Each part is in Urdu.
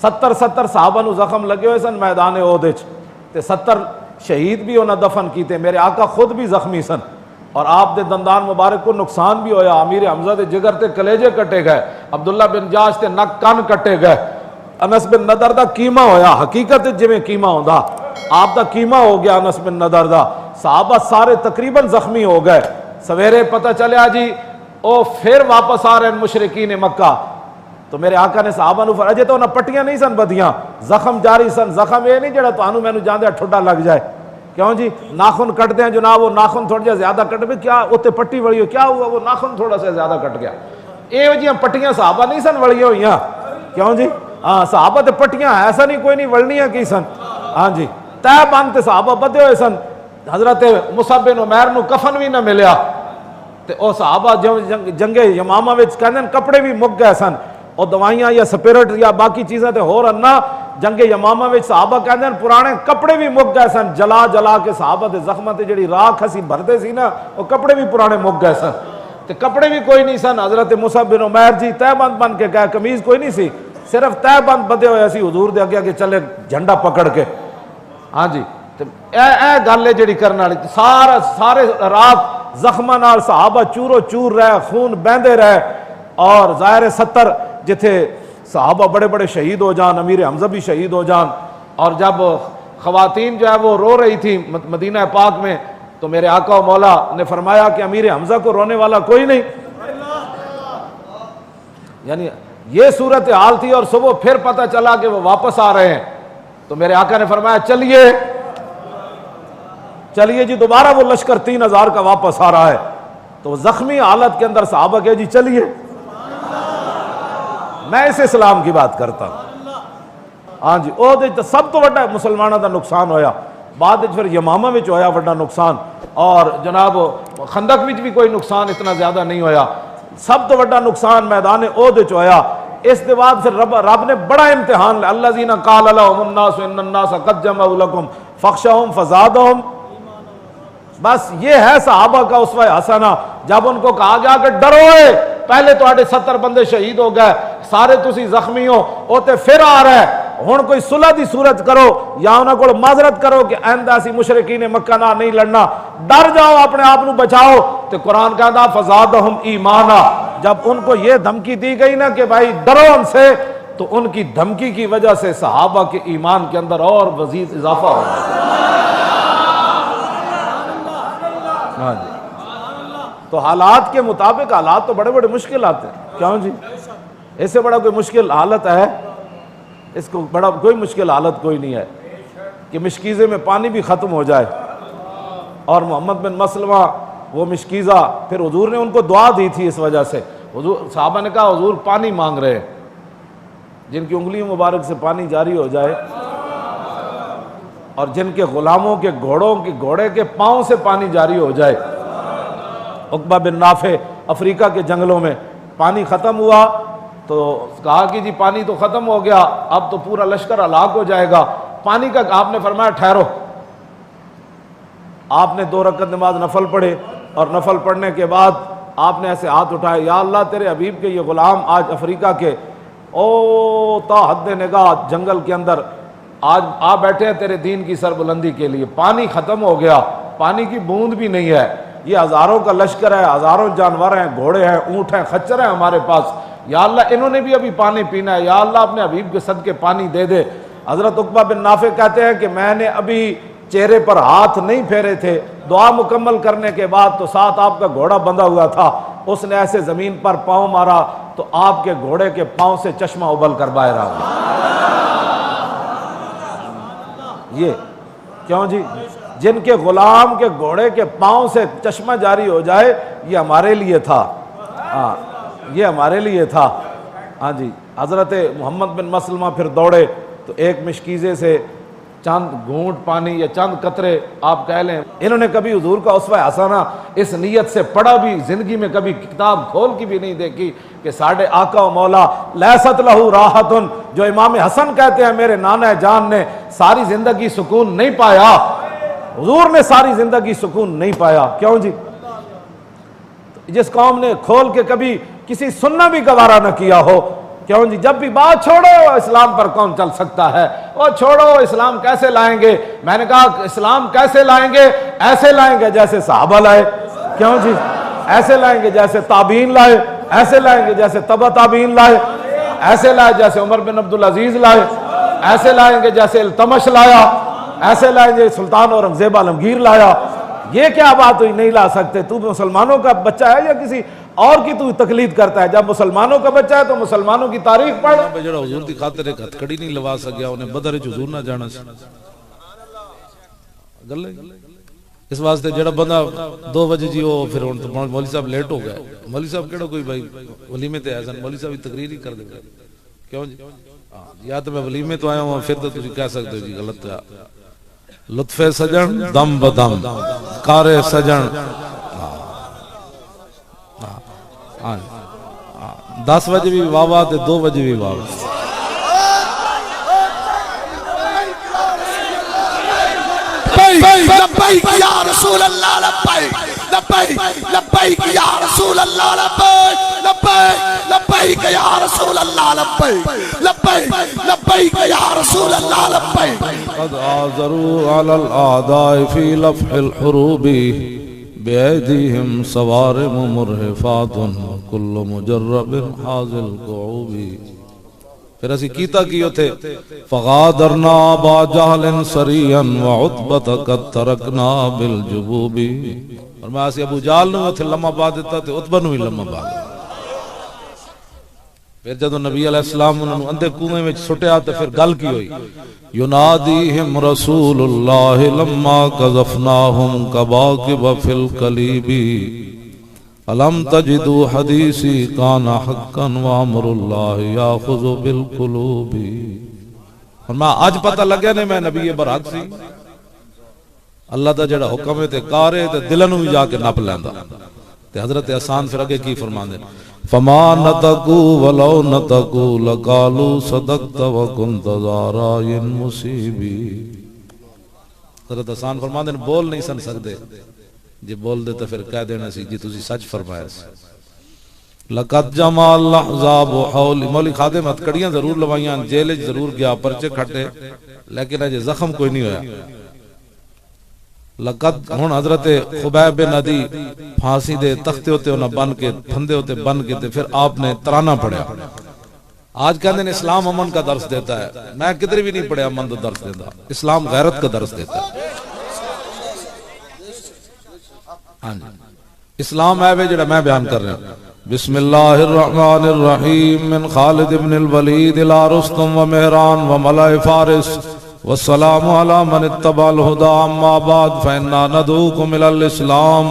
70 صحابہ نو زخم لگے ہوئے سن میدان احد وچ تے 70 شہید بھی انہاں دفن کیتے. میرے آقا خود بھی زخمی سن اور آپ دے دندان مبارک کو نقصان بھی ہویا. امیر حمزہ دے جگر تے کلیجے کٹے گئے, عبداللہ بن جاش تے نک کان کٹے گئے, انس بن نضر دا کیما ہویا. حقیقت جویں کیما ہوندا آپ دا کیما ہو گیا انس بن نضر دا. صحابہ سارے تقریباً زخمی ہو گئے. سویرے پتہ چلیا جی او پھر واپس آ رہے ہیں مشرکین مکہ. تو میرے آقا نے صحابہ نو فرمایا, تو انہاں پٹیاں نہیں سن بدیاں, زخم جاری سن. زخم یہ نہیں جڑا تانوں مینوں جاندے ٹھڈا لگ جائے, کیوں جی ناخن کٹ دیں جناب, وہ ناخن تھوڑا جہا زیادہ کٹ بھی کیا اتنے پٹی وڑی ہو, کیا ہوا وہ ناخن تھوڑا سا زیادہ کٹ گیا. یہ جیاں پٹیاں صحابہ نہیں سن وڑی ہوئیاں, کیوں جی ہاں صحابہ تے پٹیاں ایسا نہیں کوئی نہیں وڑنیاں کی سن. ہاں جی تہ بند تے صحابہ بدے ہوئے سن. حضرت مصعب بن عمیر نو کفن بھی نہ ملیا تے او صحابہ جنگ یمامہ وچ کہندے کپڑے بھی مک گئے سن, اور دوائیاں یا سپرٹ یا باقی چیزیں تے ہور انا. جنگ یمامہ وچ صحابہ کہندے پرانے کپڑے بھی مک گئے سن, جلا جلا کے صحابہ دے زخماں تے جڑی راکھ اسی بھردے سی نا وہ کپڑے بھی پرانے مک گئے سن. تے کپڑے بھی کوئی نہیں سن. حضرت مصعب بن عمیر جی تہ بند بن کے گئے, قمیض کوئی نہیں سی, صرف تہ بند بدے ہوئے سی حضور دے اگے چلے جھنڈا پکڑ کے. ہاں جی اے گل ہے جڑی کرن والی. سارے رات زخماں نال صحابہ چورو چور رہے, خون بہندے رہے. اور ظاہر 70 جتھے صحابہ بڑے بڑے شہید ہو جان, امیر حمزہ بھی شہید ہو جان, اور جب خواتین جو ہے وہ رو رہی تھی مدینہ پاک میں, تو میرے آقا و مولا نے فرمایا کہ امیر حمزہ کو رونے والا کوئی نہیں. یعنی یہ صورت حال تھی, اور صبح پھر پتہ چلا کہ وہ واپس آ رہے ہیں. تو میرے آقا نے فرمایا چلیے جی دوبارہ وہ لشکر 3000 کا واپس آ رہا ہے. تو وہ زخمی حالت کے اندر صحابہ کہ جی چلیے. میں اس اسلام کی بات کرتا ہوں. ہاں جی او دے سب تو بڑا مسلمانوں دا نقصان ہویا. بعد پھر یمامہ وچ ہویا بڑا نقصان, اور جناب خندق وچ بھی کوئی نقصان اتنا زیادہ نہیں ہویا. سب تو بڑا نقصان میدان احد وچ ہویا. اس کے بعد پھر رب نے بڑا امتحان لیا. الذین قال لهم الناس ان الناس قد جمعوا لكم فاخشوهم فزادهم. بس یہ ہے صحابہ کا اسوہ حسنہ. جب ان کو کہا گیا کہ ڈرو, پہلے تو 70 بندے شہید ہو گئے, سارے تسی زخمی ہو, وہ تے پھر آ رہا ہے, ہن کوئی صلح دی صورت کرو یا انہاں کو معذرت کرو کہ آئندہ اسی مشرکین مکہ نہ نہیں لڑنا, ڈر جاؤ, اپنے آپ نو بچاؤ. تو قرآن کہتا فزادہم ایمانا. جب ان کو یہ دھمکی دی گئی نا کہ بھائی ڈرو ہم سے, تو ان کی دھمکی کی وجہ سے صحابہ کے ایمان کے اندر اور مزید اضافہ ہو گیا. ہاں جی تو حالات کے مطابق, حالات تو بڑے بڑے مشکلات ہیں, کیوں جی اس سے بڑا کوئی مشکل حالت ہے, اس کو بڑا کوئی مشکل حالت کوئی نہیں ہے کہ مشکیزے میں پانی بھی ختم ہو جائے. اور محمد بن مسلمہ وہ مشکیزہ, پھر حضور نے ان کو دعا دی تھی اس وجہ سے. حضور صحابہ نے کہا حضور پانی مانگ رہے ہیں, جن کی انگلیوں مبارک سے پانی جاری ہو جائے, اور جن کے غلاموں کے گھوڑے کے پاؤں سے پانی جاری ہو جائے. عقبہ بن نافع افریقہ کے جنگلوں میں پانی ختم ہوا تو کہا کہ جی پانی تو ختم ہو گیا, اب تو پورا لشکر ہلاک ہو جائے گا. پانی کا آپ نے فرمایا ٹھہرو. آپ نے 2 رکعت نماز نفل پڑھے, اور نفل پڑھنے کے بعد آپ نے ایسے ہاتھ اٹھائے, یا اللہ تیرے حبیب کے یہ غلام آج افریقہ کے تا حد نگاہ جنگل کے اندر آج آ بیٹھے ہیں تیرے دین کی سربلندی کے لیے. پانی ختم ہو گیا, پانی کی بوند بھی نہیں ہے. یہ ہزاروں کا لشکر ہے, ہزاروں جانور ہیں, گھوڑے ہیں, اونٹ ہیں, خچر ہیں ہمارے پاس. یا اللہ انہوں نے بھی ابھی پانی پینا ہے, یا اللہ اپنے حبیب کے صدقے پانی دے دے. حضرت عقبہ بن نافع کہتے ہیں کہ میں نے ابھی چہرے پر ہاتھ نہیں پھیرے تھے, دعا مکمل کرنے کے بعد تو ساتھ آپ کا گھوڑا بندھا ہوا تھا, اس نے ایسے زمین پر پاؤں مارا تو آپ کے گھوڑے کے پاؤں سے چشمہ ابل کر باہر آ گیا. یہ کیوں جی جن کے غلام کے گھوڑے کے پاؤں سے چشمہ جاری ہو جائے, یہ ہمارے لیے تھا. ہاں یہ ہمارے لیے تھا. ہاں جی حضرت محمد بن مسلمہ پھر دوڑے تو ایک مشکیزے سے چند گھونٹ پانی یا چند قطرے آپ کہہ لیں, انہوں نے کبھی حضور کا اسوہ حسنہ اس نیت سے پڑھا بھی, زندگی میں کبھی کتاب کھول کی بھی نہیں دیکھی کہ ساڑھے آقا و مولا لیست لہو راحتن, جو امام حسن کہتے ہیں میرے نانا جان نے ساری زندگی سکون نہیں پایا, حضور نے ساری زندگی سکون نہیں پایا. کیوں جی جس قوم نے کھول کے کبھی کسی سننا بھی گوارا نہ کیا ہو, کیوں جی؟ جب بھی بات چھوڑو اسلام پر کون چل سکتا ہے، وہ چھوڑو اسلام کیسے لائیں گے؟ میں نے کہا اسلام کیسے لائیں گے؟ ایسے لائیں گے جیسے صحابہ لائے، کیوں جی؟ ایسے لائیں گے جیسے تابعین لائے، ایسے لائیں گے جیسے تبع تابعین لائے، ایسے لائے جیسے عمر بن عبدالعزیز لائے، ایسے لائیں گے جیسے التمش لایا، ایسے لائیں گے سلطان اورنگزیب عالمگیر لایا۔ یہ کیا بات ہوئی نہیں لا سکتے؟ تو مسلمانوں کا بچہ ہے یا کسی اور کی تو تقلید کرتا ہے؟ جب مسلمانوں کا بچہ ہے تو مسلمانوں کی تاریخ پڑھ۔ جڑا حضور دی خاطر ایک ہتھکڑی نہیں لوا سکیا، انہیں بدر وچ حضور نہ جانا سی گل ہے۔ اس واسطے جڑا بندہ 2 بجے جی وہ پھر ہن مولوی صاحب لیٹ ہو گئے، مولوی صاحب کیڑا کوئی بھائی ولیمے تے آئے سن، مولوی صاحب تقریر ہی کر دے گا، کیوں جی؟ یا تو میں ولیمے تو آیا ہوں، پھر تو تسی کہہ سکتے ہو جی غلط ہے۔ لطف سجن دم بدم کار سجن 10 بجے بھی واہ تے 2 بجے بھی واہ۔ لبیک یا رسول اللہ لبیک لبیک لبیک یا رسول اللہ لبیک لبیک لبیک یا رسول اللہ لبیک لبیک لبیک یا رسول اللہ لبیک۔ قد آذروا علی الاعداء فی لفح الحروب بأيديهم صوارم مرهفات كل مجرب حاضل قعوب۔ پھر اسی کیتا کیو تھے فغادرنا با جہل سریا وعتبت قد ترکنا بالجبوب۔ اور میں اسی ابو جہل نو اتھے لمحہ با دیتا تے عتبہ نو ہی لمحہ با دیتا۔ پھر جدو نبی علیہ السلام انہوں نے اندھے کنویں میں سٹیا تے پھر گل کی ہوئی ینادیہم رسول اللہ لما قذفناہم کباکب فی القلیب الم تجدو حدیثی کان حقا وامر اللہ یاخذ بالقلوب۔ اور میں آج پتہ لگیا نہیں میں نبی برحق سی، اللہ دا جڑا حکم ہے تے کارے تے دلنوں بھی جا کے نپ لیندا۔ تے حضرت حسان پھر اگے کی فرماندے فما نتقو ولو نتقو لقالو صدقت وکنت ذارائن مصیبی۔ حضرت حسان فرماندے بول نہیں سن سکتے، جی بول دے تو پھر کہہ دینا سی جی تسی سچ فرمایا سی۔ لقد جمع الاحزاب حولی، مولی خادم ہتھکڑیاں ضرور لوائیاں، جیل ضرور گیا، پرچے کھٹے، لیکن اجے زخم کوئی نہیں ہویا۔ لقد ہن حضرت خبیب بن عدی پھانسی دے تختے ہوتے انہاں بن کے پھندے ہوتے بن کے تے پھر آپ نے ترانہ پڑھیا۔ آج کہتے ہیں اسلام امن کا درس دیتا ہے، میں کدھر بھی نہیں پڑھیا امن کا درس دیتا، اسلام غیرت کا درس دیتا ہے۔ ہاں جی اسلام ہے وہ جڑا میں بیان کر رہا ہوں۔ بسم اللہ الرحمن الرحیم من خالد بن الولید الى رستم و مہران و ملأ فارس والسلام علی من اتبع الہدى اما بعد فإنا ندعوکم الى الاسلام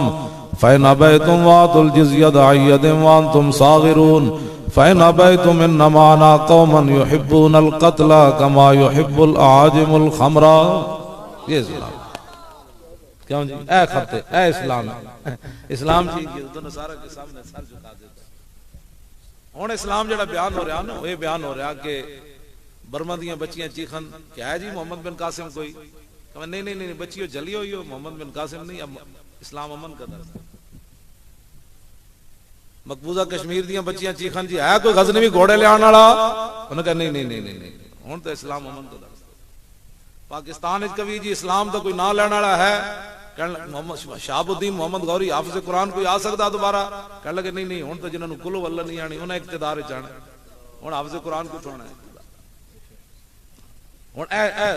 فإن ابیتم وآتوا الجزیۃ عن ید وانتم صاغرون فإن ابیتم انما انا قوما يحبون القتل كما يحب الاعاجم الخمر۔ یہ اسلام کیوں جی؟ اے خطے اے اسلام اسلام جی یہود و نصارہ کے سامنے سر جھکا دیتا۔ ہن اسلام جڑا بیان ہو رہا نا وہ بیان ہو رہا کہ برما دیاں بچیاں چیخن کیا ہے جی محمد بن قاسم کوئی کہ نہیں نہیں نہیں بچیوں جلی ہوئی ہو، محمد بن قاسم نہیں، اسلام امن کا درس ہے۔ مقبوضہ کشمیر دیاں بچیاں چیخن جی ہے کوئی غزنوی گھوڑے لے آنے والا، انہوں نے کہا نہیں نہیں نہیں نہیں ہن تو اسلام امن کا درس ہے۔ پاکستان وچ کبھی جی اسلام تو کوئی نہ لینے والا ہے، محمد شہاب الدین محمد غوری حافظ قرآن کوئی آ سکتا دوبارہ، کہنے لگے نہیں نہیں ہن تو جنہاں نو کلو اللہ نہیں آنی انہیں اقتدار وچ آنا، ہن حافظ قرآن کو چھوڑنا ہے۔ اے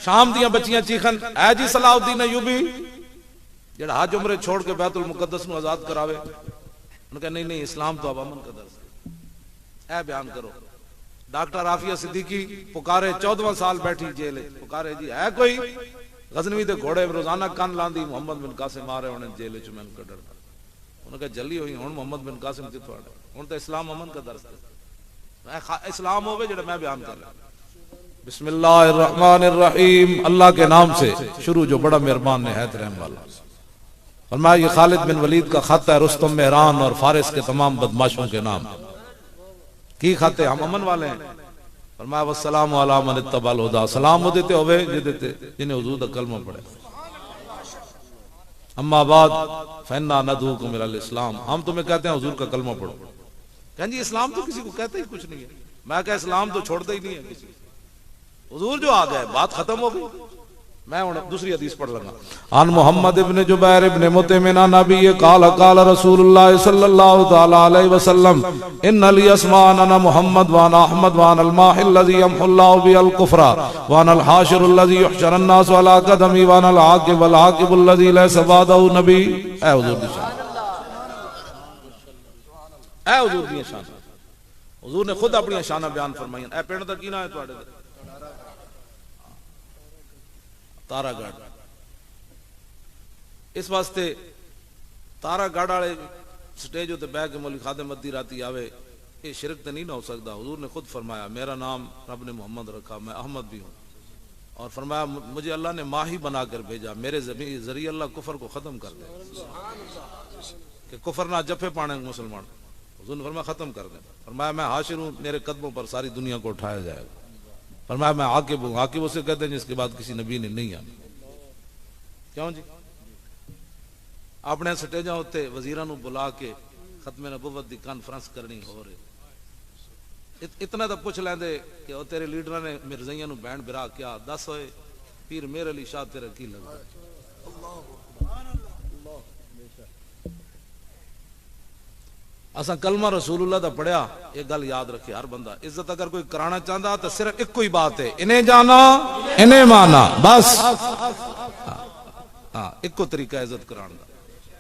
شام دیاں بچیاں چیخن اے جی صلاح الدین ایوبی جڑا حج عمرے چھوڑ کے بیت المقدس نو آزاد کراوے، انہوں نے کہا نہیں نہیں اسلام تو اب امن کا درس ہے، اے بیان کرو۔ ڈاکٹر عافیہ صدیقی پکارے 14 سال بیٹھی جیل، پکارے جی ہے کوئی غزنوی دے گھوڑے روزانہ کان لاندی محمد بن قاسم آ رہے ہونے جیل چ میں کڈن، انہوں نے کہا جلی ہوئی ہن محمد بن قاسم کتھوں آ ہن تو اسلام امن کا درس ہے، اسلام ہوے جڑا میں بیان کر رہا ہوں۔ بسم اللہ الرحمن الرحیم، اللہ کے نام سے شروع جو بڑا مہربان نہایت رحم والا۔ فرمایا یہ خالد بن ولید کا خط ہے رستم مہران اور فارس کے تمام بدماشوں کے نام کی خط ہے، ہم امن والے ہیں۔ فرمایا والسلام علی من اتبع الہدى، سلام ہو دیتے ہوئے جنہیں حضور کا کلمہ پڑھے۔ اما بعد فإنا ندعوکم الی الاسلام، ہم تمہیں کہتے ہیں حضور کا کلمہ پڑھو۔ کہیں جی اسلام تو کسی کو کہتے ہی کچھ نہیں ہے، میں کہا اسلام تو چھوڑتا ہی نہیں ہے کسی. حضور جو آ گئے بات ختم ہو گئی. میں دوسری حدیث پڑھ لگا. عن محمد ابن جبیر ابن مطعم عن نبی قال قال رسول اللہ صلی اللہ تعالی علیہ وسلم ان لی اسماء انا محمد وانا احمد وانا الماح الذي يمحو الله به الكفر وانا الحاشر الذي يحشر الناس على قدمي وانا العاقب والعاقب الذي ليس بعده نبی. اے حضور دی شان, اے حضور دی شان. حضور نے خود اپنی شانہ بیان فرمائیں. اے پنڈ دا کی نام ہے تواڈے دا؟ تارا گڑھ. اس واسطے تارا گڑھ والے سٹیج تے بیٹھ کے مولی خادم ادی راتی آوے یہ شرک تے نہیں نہ ہو سکتا. حضور نے خود فرمایا میرا نام رب نے محمد رکھا, میں احمد بھی ہوں, اور فرمایا مجھے اللہ نے ماہی بنا کر بھیجا, میرے ذریعے اللہ کفر کو ختم کر دے کہ کفر نہ جپے پانے مسلمان. حضور نے فرمایا ختم کر دیں. فرمایا میں حاشر ہوں, میرے قدموں پر ساری دنیا کو اٹھایا جائے گا. فرمایا میں عاقب ہوں, عاقب اسے کہتے ہیں جس کے بعد کسی نبی نے نہیں آنا. کیوں جی اپنے سٹیجاں ہوتے وزیراں نو بلا کے ختم نبوت دی کانفرنس کرنی ہو رہے, اتنا تو پوچھ لیندے کہ او تیرے لیڈراں نے مرزائیاں نو بینڈ برا کیا, دس ہوئے پیر میر علی شاہ تیرے کی لگا. اساں کلمہ رسول اللہ دا پڑھیا. ایک گل یاد رکھے ہر بندہ, عزت اگر کوئی کرانا چاہتا تو صرف ایک کوئی بات ہے, انہیں جانا انہیں مانا, بس. ہاں ایک کو طریقہ عزت کرانا دا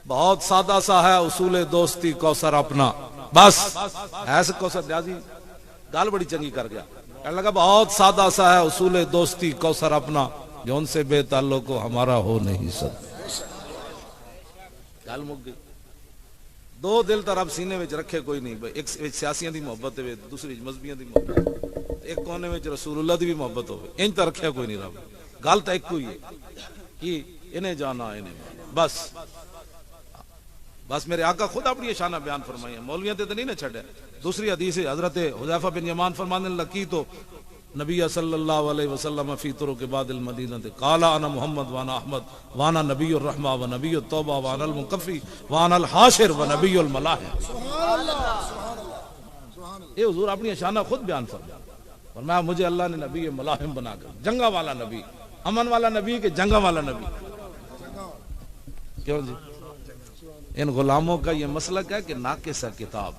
بہت سادہ سا ہے, اصول دوستی کوثر اپنا, بس. ایسے کوثر نیازی گال بڑی چنگی کر گیا, کہنے لگا بہت سادہ سا ہے اصول دوستی کوثر اپنا, جو ان سے بے تعلق ہو ہمارا ہو نہیں سکتا. گل مک گئی. دو دل تو رب سینے میں رکھے کوئی نہیں, ایک سیاسیاں دی محبت ہے, دوسری مذہبیاں دی محبت, ایک کونے میں رسول اللہ دی بھی محبت ہو, ان تو رکھیا کوئی نہیں رب. گل تو ایک ہوئی ہے کہ انہیں جانا انہیں مانا, بس. بس میرے آقا خود اپنی شانہ بیان فرمائی ہیں, مولویاں تے نہیں نہ چھڑے. دوسری حدیث ہے حضرت حذیفہ بن یمان فرمانے لکی تو نبی صلی اللہ علیہ وسلم فی طرق بعد المدینہ قال انا محمد وانا احمد وانا نبی الرحمہ و نبی التوبہ وانا المکفی وانا الحاشر و نبی الملاحم. یہ حضور اپنی شانہ خود بیان فرمایا. فرمایا مجھے اللہ نے نبی ملاحم بنا کر, جنگا والا نبی, امن والا نبی کہ جنگا والا نبی. کیوں جی ان غلاموں کا یہ مسلک ہے کہ ناقص کتاب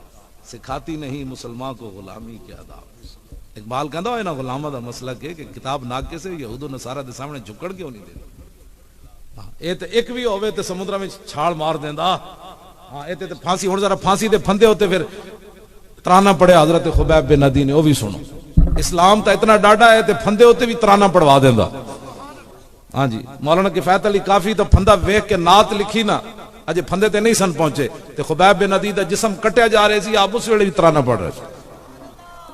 سکھاتی نہیں مسلمان کو غلامی کے آداب. اقبال کہندا ہے نا غلامہ دا مسلک ہے کہ کتاب ناقص ہے, یہود و نصارہ دے سامنے جھکڑ کیوں نہیں دیندا. اے تے ایک بھی ہوے تے سمندر میں چھال مار دیندا. ہاں اے تے پھانسی, ہن ذرا پھانسی دے پھندے ہوتے پھر ترانہ پڑھے حضرت خبیب بن عدی نے, وہ بھی سنو. اسلام تا اتنا ڈاڈا ہے تے پھندے ہوتے بھی ترانہ پڑھوا دیندا. ہاں جی مولانا کفایت علی کافی تو پھندا ویکھ کے نعت لکھی نا, اجے پھندے تے نہیں سن پہنچے تے خبیب بن عدی دا جسم کٹیا جا رہے سی, آپ اس ویلے بھی ترانہ پڑھ رہے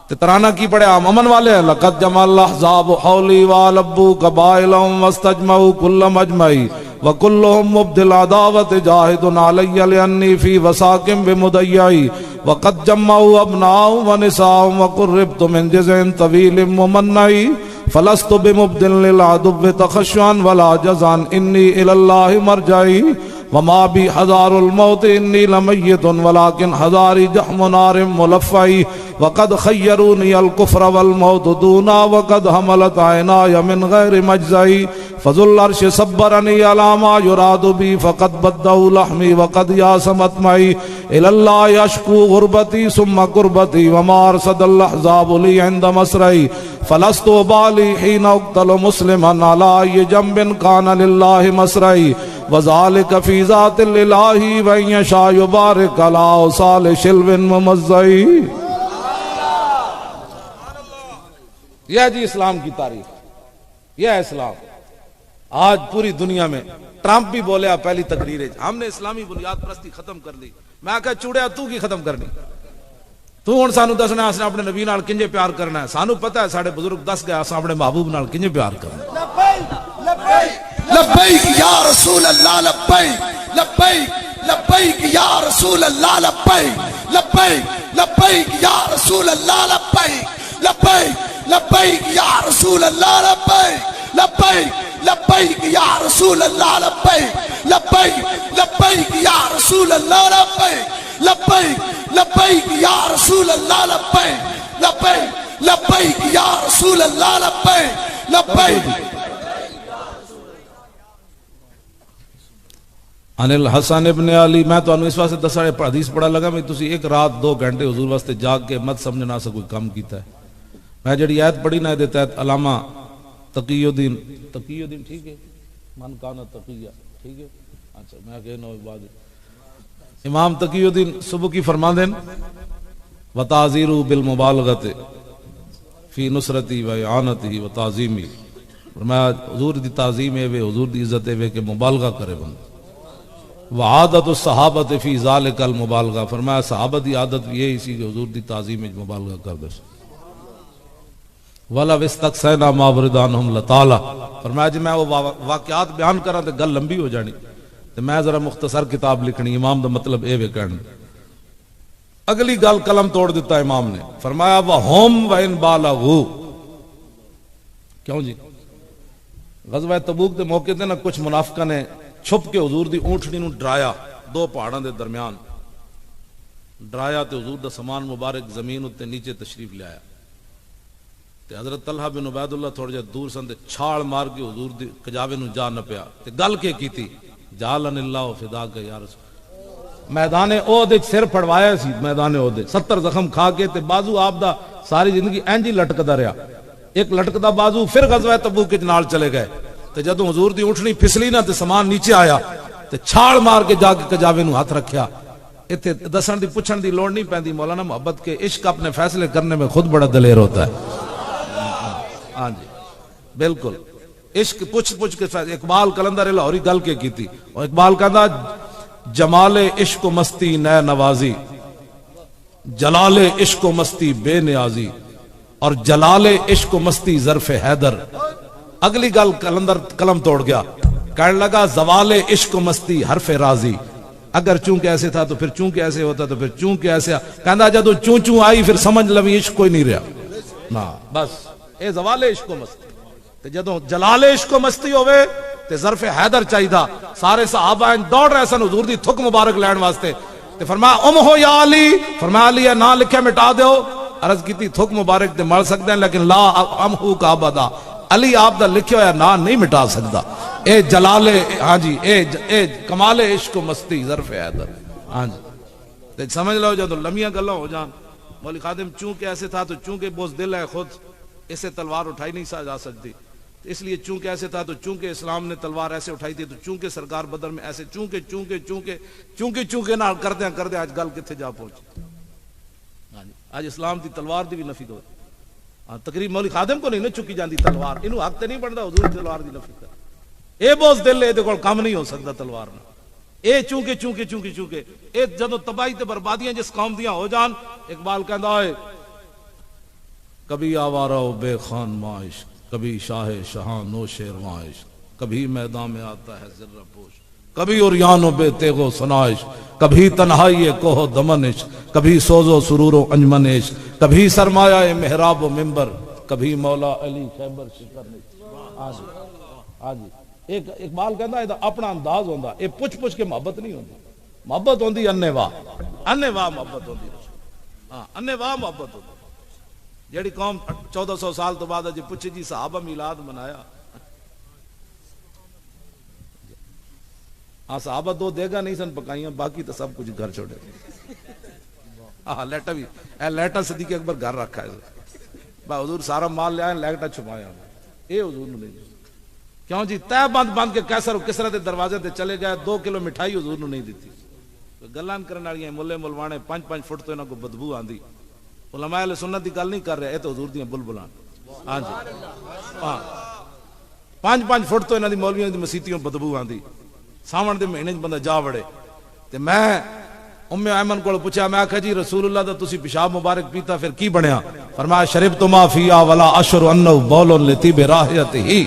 تے ترانہ کی پڑھے عام امن والے ہیں. لقد جمع الاحزاب حولی والبو قبائلهم واستجمعوا كل مجمعی وكلهم مبدل عداوت جاہد علی لانی فی وساکم بمدیعی وقد جمعوا ابناء ونساء وقربت من جزع طویل ممنعی فلست بمبدل للعدو تخشعا ولا جزعا انی الاللہ مرجعی وما بی حذار الموت انی لمیت ولكن حذاری جحم نار ملفعی وقد خیرونی الکفر والموت دونا وقد حملت عینای من غیر مجزعی فذو العرش صبرنی علی ما یراد بی فقد بدعوا لحمی وقد یاسمت معی الاللہ اشکو غربتی ثم قربتی وما ارصد الاحزاب لی عند مسرعی فلست بالی حین اقتل مسلما علی ای جنب کان للہ مسرعی وذالک فی ذات الالہی وان یشاء یبارک علی اوصال شلو ممزعی. یہ جی اسلام کی تاریخ, یہ ہے اسلام. آج پوری دنیا میں ٹرمپ بھی بولیا پہلی تقریر ہے ہم نے اسلامی بنیاد پرستی ختم کر دی. میں کہا چوڑیا تو کی ختم کرنی, تو ہن سانو دسنا اساں اپنے نبی نال کنجے پیار کرنا ہے. سانو پتہ ہے ساڈے بزرگ دس گئے اساں اپنے محبوب نال کنجے پیار کرنا. لبیک یا رسول اللہ لبیک لبیک لبیک یا رسول اللہ لبیک لبیک لبیک یا رسول اللہ لبیک لبیک لبیک یا رسول اللہ لبیک لبیک لبیک یا رسول اللہ لبیک لبیک لبیک یا رسول اللہ لبیک لبیک لبیک یا رسول اللہ لبیک لبیک لبیک یا رسول اللہ لبیک لبیک عن الحسن ابن علی. میں تو اس واسطے دسا حدیث پڑھا لگا میں تسی ایک رات 2 گھنٹے حضور واسطے جاگ کے مت سمجھنا سا کوئی کام کیتا ہے. میں جڑی آیت پڑھی نا دے تحت علامہ تقی الدین ٹھیک ہے من کانا تقیہ ٹھیک ہے اچھا میں کہنا بعد امام تقی الدین سبکی فرما دیں وتعذیر بالمبالغۃ فی نصرتی و اعانتی و تعظیمی. فرمایا حضور دی تعظیم ہے حضور دی عزت ہے کہ مبالغہ کرے بندہ. وعادت الصحابۃ فی ذالک المبالغہ. فرمایا صحابہ دی عادت یہی سی کہ حضور دی تعظیم میں مبالغہ کر دے. وَلَوْ اسْتَقْصَيْنَا مَا وَرِدَانْهُمْ لَطَالَ. فرمایا جی میں وہ واقعات بیان کراں تے گل لمبی ہو جانی تے میں ذرا مختصر کتاب لکھنی. امام دا مطلب اے وے کہن اگلی گل قلم توڑ دیتا امام نے. فرمایا وَهُمْ وَإِنْ بَالَغُوا. کیوں جی غزوہ تبوک دے موقع تے نا کچھ منافقاں نے چھپ کے حضور دی اونٹنی نو ڈرایا 2 پہاڑاں دے درمیان ڈرایا تے حضور دا سامان مبارک زمین اتے نیچے تشریف لے آیا تے حضرت طلحہ بن عبید اللہ تھوڑے جے دور سن تے چھاڑ مار کے حضور دی کجاوے نو جا نہ پیا تے گل کے کیتی جعلن اللہ فداک یا رسول. میدان احد وچ سر پھڑوایا سی میدان احد 70 زخم کھا کے تے بازو آپ دا ساری زندگی انج ہی لٹکدا رہیا. ایک لٹکدا بازو پھر غزوہ تبوک وچ نال چلے گئے تے جدوں حضور دی اونٹنی پھسلی نا تے سامان نیچے آیا تے چھاڑ مار کے جا کے کجاوے نو ہاتھ رکھیا. ایتھے دسن دی پوچھن دی لوڑ نہیں پیندی. مولانا محبت کے عشق اپنے فیصلے کرنے میں خود بڑا دلیر ہوتا ہے. ہاں جی بالکل عشق پوچھ کے فیصلے. اقبال کلندر لاہوری گل کے کیتی اور اقبال کہندا جمال عشق و مستی نئے نوازی جلال عشق و مستی بے نیازی اور جلال عشق و مستی ظرف حیدر. اگلی گل کلندر قلم توڑ گیا کہنے لگا زوال عشق و مستی حرف راضی. اگر چونکہ ایسے تھا تو پھر چونکہ ایسے ہوتا تو پھر چونکہ ایسے. کہندا جدو چون آئی پھر سمجھ لوی عشق کوئی نہیں رہا نا بس اے زوال عشق و مستی. تے جدو جلال عشق و مستی ہوئے تے ظرف حیدر چاہیدا. سارے صحابہ دوڑ رہے سن حضور دی تھک مبارک لین واسطے تے فرمایا ہو یا علی. فرمایا علی نہ لکھے مٹا دیو. عرض کیتی تھک مبارک تے مر سکتے ہیں لیکن لا امہو کا ابدا. علی آپ دا لکھے ہویا نا نہیں مٹا سکتا. اے جلال ہاں جی اے کمال عشق و مستی ظرف حیدر. ہاں جی تے سمجھ لو جدو لمیاں گلاں ہو جان مولی خادم چونکہ ایسے تھا تو چونکہ بوز دل ہے خود اسے تلوار اٹھائی نہیں جا سکتی. اس لیے چونکہ ایسے تھا تو چونکہ اسلام نے تلوار ایسے اٹھائی تھی تو چونکہ سرکار بدر میں ایسے چونکہ نہ کردے آج گل کتھے جا پہنچی. آج اسلام دی تلوار دی بھی نفی کرو. تقریب مولی خادم کو نہیں نہ چکی جاندی تلوار. انہوں حق تے نہیں بنتا حضور تلوار دی نفی کر. اے بوز دل ہے کول کام نہیں ہو سکتا تلوار نہ. اے چونکہ اے جدو تباہی تے بربادیاں جس قوم دیاں ہو جان اقبال کہندا ہے کبھی آوارہ و بے خان معاش کبھی شاہ شہاں نو شیروائش کبھی میدان میں آتا ہے ذرہ پوش کبھی عریان و بے تیغ و سنائش کبھی تنہائی کوہ دمنش کبھی سوز و سرور و انجمنش کبھی سرمایہ محراب و منبر کبھی مولا علی خیبر شکر. آجی ایک اقبال کہندا ہے اپنا انداز ہوندا. اے پوچھ کے محبت نہیں ہوندی. محبت ہوندی اننے واہ محبت ہوندی. ہاں اننے واہ محبت ہوندی. جیڑی قوم 1400 سال تو بعد اجے پوچھے جی صحابہ میلاد منایا. ہاں صحابہ 2 دیگا نہیں سن پکائیاں باقی تو سب کچھ گھر چھوڑے. ہاں لیٹا بھی لیٹا صدیق اکبر گھر رکھا ہے. حضور سارا مال لے آئے لیٹا چھپایا. اے حضور نے نہیں کیوں جی تہ بند کے کیسر کسرا دے دروازے تے چلے گئے. 2 کلو مٹھائی حضور نے نہیں دیتی. گلان کرنے والی ملے ملوانے 5-5 فٹ تو انہاں کو بدبو آندی. علماء اہل سنت دی گل نہیں کر رہے. اے تو حضور دیاں بلبلان. ہاں جی ہاں 5-5 فٹ تو انہاں دی مولویاں دی مسیتیوں بدبو آندی. ساون دے مہینے بندہ جا وڑے. تے میں ام ایمن کو پوچھا میں آکھا جی رسول اللہ دا تسی پیشاب مبارک پیتا پھر کی بنیا. فرمایا شربت ما فیا ولا اشر انه بول لطیب راحته.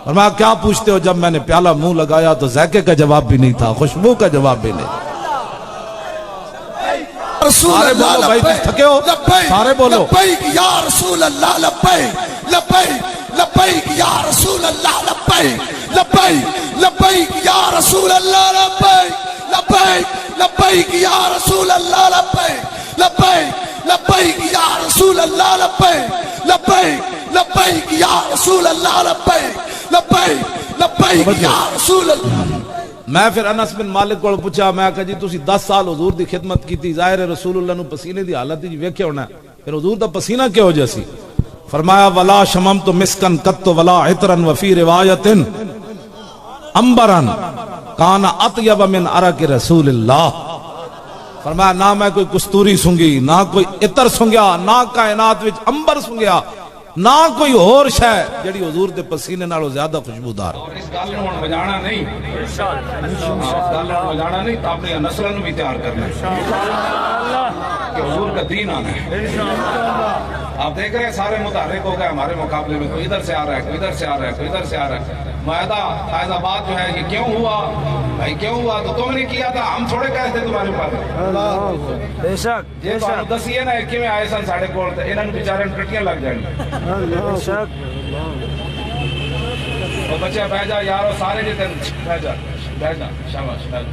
فرمایا کیا پوچھتے ہو جب میں نے پیالہ منہ لگایا تو ذائقے کا جواب بھی نہیں تھا خوشبو کا جواب بھی نہیں. سارے بولو بھائی تھکے ہو سارے بولو لبیک یا رسول اللہ لبیک لبیک لبیک یا رسول اللہ لبیک لبیک لبیک یا رسول اللہ لبیک لبیک لبیک یا رسول اللہ لبیک لبیک لبیک یا رسول اللہ لبیک لبیک لبیک یا رسول اللہ لبیک لبیک لبیک یا رسول اللہ. میں پھر انس بن مالک کو پوچھا، میں کہا جی تسی 10 سال حضور دی خدمت کیتی، ظاہر ہے رسول اللہ نو پسینے دی حالت جی ویکھیا ہونا، پھر حضور دا پسینہ کیا ہو جیسی؟ فرمایا ولا شممت مسکن قط ولا عطرا وفی روایت امبرن کان اطیب من عرق رسول اللہ. فرمایا نہ میں کوئی کستوری سنگی، نہ کوئی عطر سنگیا، نہ کائنات وچ امبر سنگیا، نہ کوئی اور شے جڑی حضور دے پسینے نالوں زیادہ خوشبودار. اور اس گل نوں ہن بجانا نہیں، اس گل نوں بجانا نہیں تو اپنی نسلوں نوں بھی تیار کرنا کہ حضور کا دین آنا ہے. آپ دیکھ رہے ہیں سارے متحرک ہو گئے ہمارے مقابلے میں، کوئی ادھر سے آ رہا ہے، کوئی ادھر سے آ رہا ہے، کوئی ادھر سے آ رہا ہے. معاہدہ فیض آباد جو ہے یہ کیوں ہوا بھائی، کیوں ہوا؟ تو تم نے کیا تھا، ہم تھوڑے کہے تھے تمہارے اوپر. بے شک جی تو دسیے نا کہ میں آئے سن ساڑھے کول تے انہاں نوں بیچارے نوں ٹٹیاں لگ جائیں. بے شک وہ بچے بہ جا یارو سارے جی تین بہ جا شاباش بہ جا.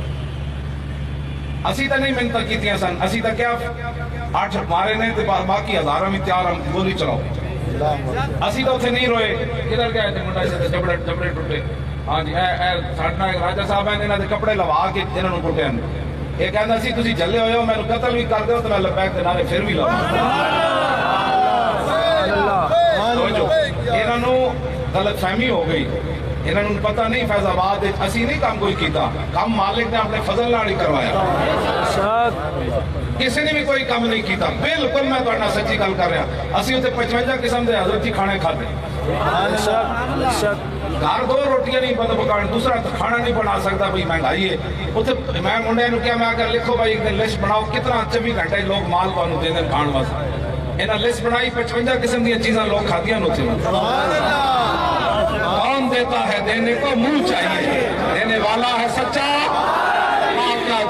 اسی تا نہیں محنت کیتیاں سن، اسی تا کیا 8 مارے نے تے باقی ہزاراں بھی تیار ہم گولی چلاؤ. اسی تو اتنے نہیں روئے، کدھر گئے تھے منڈا سے جبڑے ٹوٹے. ہاں جی اے ساڈا ایک راجا صاحب ہیں انہاں دے کپڑے لوا کے انہاں نوں ٹوٹے ہیں. یہ کہندا سی تسی جلے ہوئے ہو، مینوں قتل بھی کر دیو تے میں لبیک دے نعرے پھر بھی لاواں. انہاں نوں غلط فہمی ہو گئی، انہاں نوں پتہ نہیں فیض آباد اسی نہیں کام کوئی کیتا، کام مالک نے اپنے فضل نال ہی کروایا. کسی نے بھی کوئی کام نہیں کیتا. بالکل میں تہاڈے نال سچی گل کر رہا. اسی تے 55 قسم دے حضرتی کھانے کھاتے. گھر 2 روٹیاں نہیں بند پکان، دوسرا کھانا نہیں بنا سکتا بھائی مہنگائی ہے. اتنے میں منڈے نوں کیا، میں اگر لکھو بھائی ایک دن لسٹ بناؤ کتنا 24 گھنٹے لوگ مال تانوں دے دین کھان واسطے. انہاں لسٹ بنائی 55 قسم دی چیزاں لوگ کھادیاں نو تھے. کون دیتا ہے دینے کو منہ چاہیے، دینے والا ہے سچا.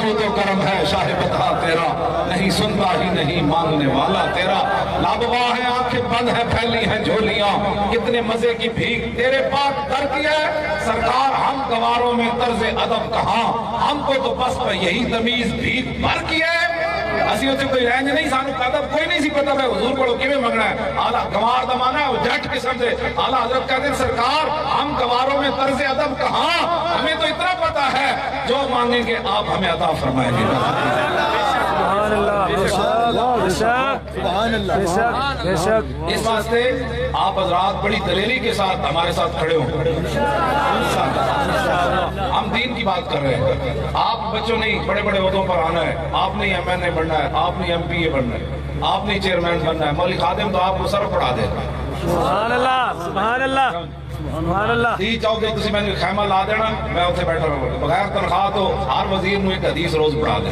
جو تو کرم ہے شاہ بتا تیرا، نہیں سنتا ہی نہیں مانگنے والا تیرا. لابوا ہے آنکھیں بند ہے پھیلی ہیں جھولیاں، کتنے مزے کی بھیک تیرے پاک در کی ہے سرکار. ہم گواروں میں طرز ادب کہاں، ہم کو تو بس پہ یہی تمیز بھیک بھر کی ہے. اسی ہوتے کوئی رینج نہیں، سانو ادب کوئی نہیں سی پتہ ہے حضور کو کیویں منگنا ہے. اعلیٰ گوار دا مانا ہے وہ جٹ قسم سے. اعلیٰ حضرت کہتے ہیں سرکار ہم گواروں میں طرز ادب کہاں، ہمیں تو اتنا پتہ ہے جو مانگیں گے آپ ہمیں عطا فرمائیں گے. اس واسطے آپ حضرات بڑی دلیری کے ساتھ ہمارے ساتھ کھڑے ہوں. ہم دین کی بات کر رہے ہیں. آپ بچوں نہیں بڑے بڑے عہدوں پر آنا ہے، آپ نہیں ایم این اے بننا ہے، آپ نہیں ایم پی اے بننا ہے، آپ نہیں چیئرمین بننا ہے. مولوی خادم تو آپ کو سر پڑھا دے گا. سبحان اللہ سبحان اللہ سبحان اللہ. تھی چاہو کہ تسی میں نے خیمہ لا دینا، میں اتنے بیٹھا رہا بغیر تنخواہ تو ہر وزیر نو ایک حدیث روز پڑھا دے.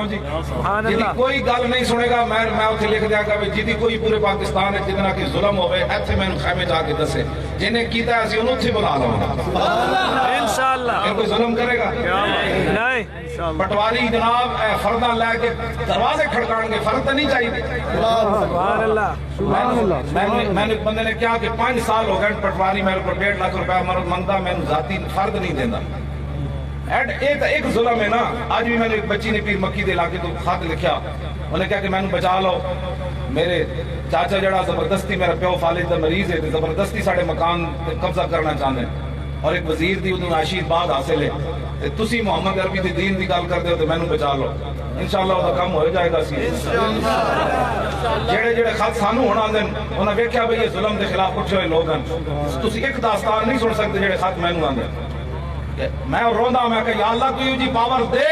جی کوئی گل نہیں سنے گا، میں اتنے لکھ دیا گا جی کوئی پورے پاکستان ہے جتنا کہ ظلم ہوئے ایتھے میں خیمے جا کے دسے، جنہیں کیتا ہے اسی انہوں اتھے بلا لوں گا. انشاءاللہ کوئی ظلم کرے گا نہیں. پٹواری جناب فردہ لے کے دروازے کھڑکان گے، فرد تو نہیں چاہیے. میں نے ایک بندے نے کیا کہ 5 سال ہو گئے پٹواری میرے کو 1.5 لاکھ روپے منگتا، میں ذاتی فرد نہیں دینا. ایک ظلم ہے نا. آج بھی میں نے ایک بچی نے پیر مکی دے علاقے تو خط لکھیا، انہیں کہا کہ میں نے بچا لو، میرے چاچا جڑا زبردستی میرا پیو فالج دا مریض ہے زبردستی ساڑے مکان قبضہ کرنا چاہتے ہیں، اور ایک وزیر دی انہوں عاشید بعد حاصل ہے. تسی محمد عربی دی دین دی گل کر دے تو میں نے بچا لو، انشاءاللہ وہ کم ہو جائے گا. سی جڑے خط سانو ہونا دن انہیں ویکھیا بھئی یہ ظلم دے خلاف اٹھے ہوئے لوگ ہیں. تسی ایک داستان نہیں سن سکتے جڑے خط میں نو آندے. میں روندا میں کہ یا اللہ کوئی جی پاور دے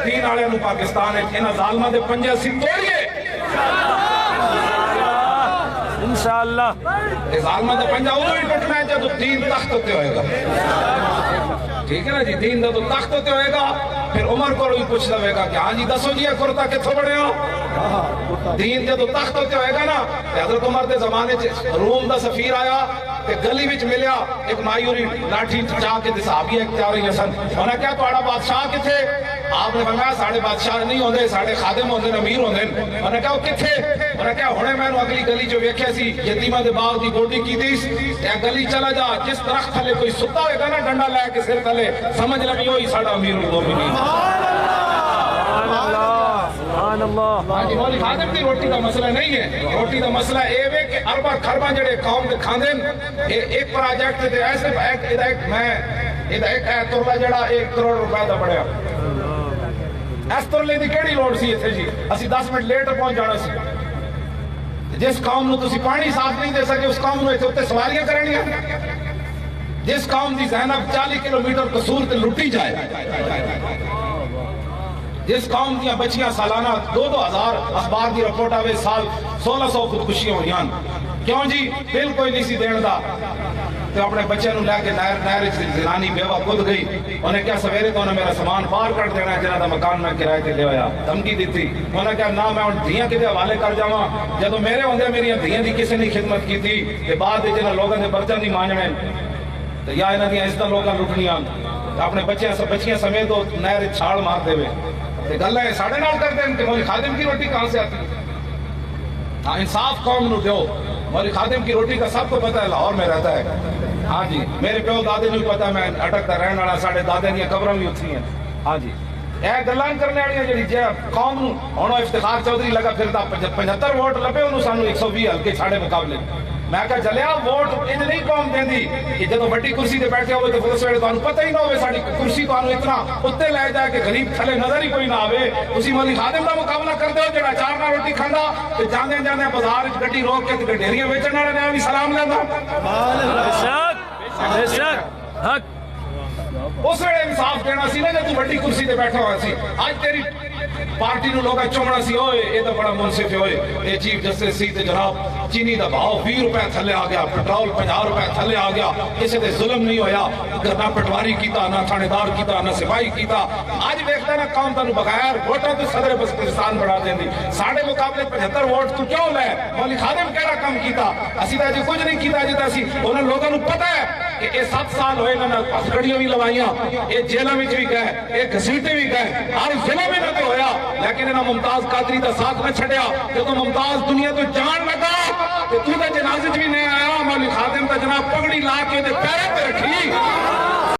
دین والے نو پاکستان ہے، انہاں ظالماں دے پنجے اسی توڑیے انشاءاللہ. یہ ظالماں دے پنجا انہوں ہی ٹوٹنا ہے جب دین تخت ہوتے ہوئے گا. ٹھیک ہے نا جی، دین دا تو تخت ہوتے ہوئے گا. پھر عمر کو بھی پوچھ لوے گا کہ ہاں جی دسو جی کرتا کتھوں بڑے ہو. دین جب تخت ہوتے ہوئے گا نا، حضرت عمر دے زمانے روم دا سفیر آیا کہ گلی وچ ملیا ایک مایوری لاٹھی چا کے صحابی اختیاری حسن، انہاں کیا تہاڑا بادشاہ کتھے؟ آپ نے فرمایا ساڑھے بادشاہ نہیں ہوندے، ساڑھے خادم ہوندے، امیر ہوندے. انہاں کہا کتھے؟ انہاں کہا ہونے میں نو اگلی گلی جو ویکھیا سی یتیماں دے باغ دی گوڈی کیتی سی، اے گلی چلا جا جس درخت تھلے کوئی ستا ہوئے گا نا ڈنڈا لے کے سر تھلے، سمجھ لگی ہوئی ساڑھا امیر المومنین. سبحان اللہ ہاں جی مولی خادم کی روٹی کا مسئلہ نہیں ہے. روٹی کا مسئلہ یہ ہے کہ اربا خربا جڑے قوم دے کھاندے ایک پروجیکٹ تے ایسے ایک میں ایک ترلا جڑا 1 کروڑ روپے دا بڑھیا. اس ترلے دی کیڑی لوڑ سی ایتھے جی؟ اسی 10 منٹ لیٹ پہنچ جانا سی. جس قوم نو تسی پانی صاف نہیں دے سکے اس قوم نو ایتھے سواریاں کرنیاں. جس قوم دی زینب 40 کلومیٹر قصور تے لٹی جائے, جس قوم دیا بچیاں سالانہ 2,000 اخبار دی رپورٹ آوے سال 1600 خودکشیاں ہوئیاں. کیوں جی؟ بل کوئی نہیں سی دین دا. تو اپنے بچے نو لے کے نہر زنانی بیوہ کود گئی. انہیں کیا سویرے تو انہیں میرا سامان پار کر دینا ہے جنہ دا مکان میں کرائے تے لے آیا. دھمکی دیتی. انہیں کیا نہ میں ان دھیاں کدے حوالے کر جاواں. جدو میرے ہوندے میری دھیاں دی کسی نے خدمت کی تھی تے بعد جنہ لوگوں نے برتن نہیں مانجنے تو یا انہاں دی عزت لوگاں لٹنیاں. اپنے بچیاں سمیت نہر چھاڑ مار دے وے. گل ہے ساڑھے نال کر دیں کہ مولی خادم کی روٹی کہاں سے آتی ہے؟ ہاں انصاف قوم نو دیو. مولی خادم کی روٹی کا سب کو پتہ ہے, لاہور میں رہتا ہے. ہاں جی میرے پیو دادے نہیں پتا, میں اٹکتا رہن والا, ساڑھے دادے دیا قبراں بھی اتھی ہیں. ہاں جی اے گلان کرنے والی جڑی جے قوم نو ہن افتخار چودھری لگا پھردا 75 ووٹ لبے انہوں سانو 120 ہلکے ساڑھے مقابلے. میں کہا جلیا ووٹ انج نہیں قوم دیندی کہ جدو بڑی کرسی تے بیٹھے ہوئے تو اس ویلے تانوں پتہ ہی نہ ہوئے ساڈی کرسی تانوں اتنا اتے لے جائے کہ غریب تھلے نظر ہی کوئی نہ آوے. تسی مولی خادم دا مقابلہ کردے ہو جڑا 4 نال روٹی کھاندا تے جاندے جاندے بازار وچ گڈی روک کے تے ڈھیریاں ویچن والے نے بھی سلام لیندا. بے شک حق. اس ویلے انصاف دینا سی نا جے تو بڑی کرسی تے بیٹھا ہوا سی. اج تیری پارٹی نو لوگا چومنا سی ہوئے اے تو بڑا منصف ہوئے اے چیف جسٹس سی تے جناب چینی دا بھاؤ 20 روپے تھلے آ گیا, پٹرول 50 روپے تھلے آ گیا. کسی تے ظلم نہیں ہویا, نہ پٹواری کیتا, نہ تھانے دار کیتا, نہ سپاہی کیتا. اج ویکھدا نا قوم تانوں بغیر ووٹاں تے صدر بلوچستان بنا دیندی. ساڈے مقابلے 75 ووٹ تو کیوں لے؟ مولی خادم کیڑا کم کیتا؟ اسی تے کچھ نہیں کیتا جے اسی انہاں لوگاں نوں پتہ ہے کہ اے 7 سال ہوئے انہاں ہتھکڑیاں بھی لوائیاں, اے جیلاں وچ بھی گئے, اے گھسیٹے بھی گئے, ہر ظلم بھی نہ ہویا. لیکن انہاں ممتاز قادری دا ساتھ نہ چھڈیا. جدوں ممتاز دنیا تو جان لگا تے تو دے جنازے وچ بھی نہیں آیا. مولی خادم دا جناب پگڑی لا کے تے پیراں تے رکھی.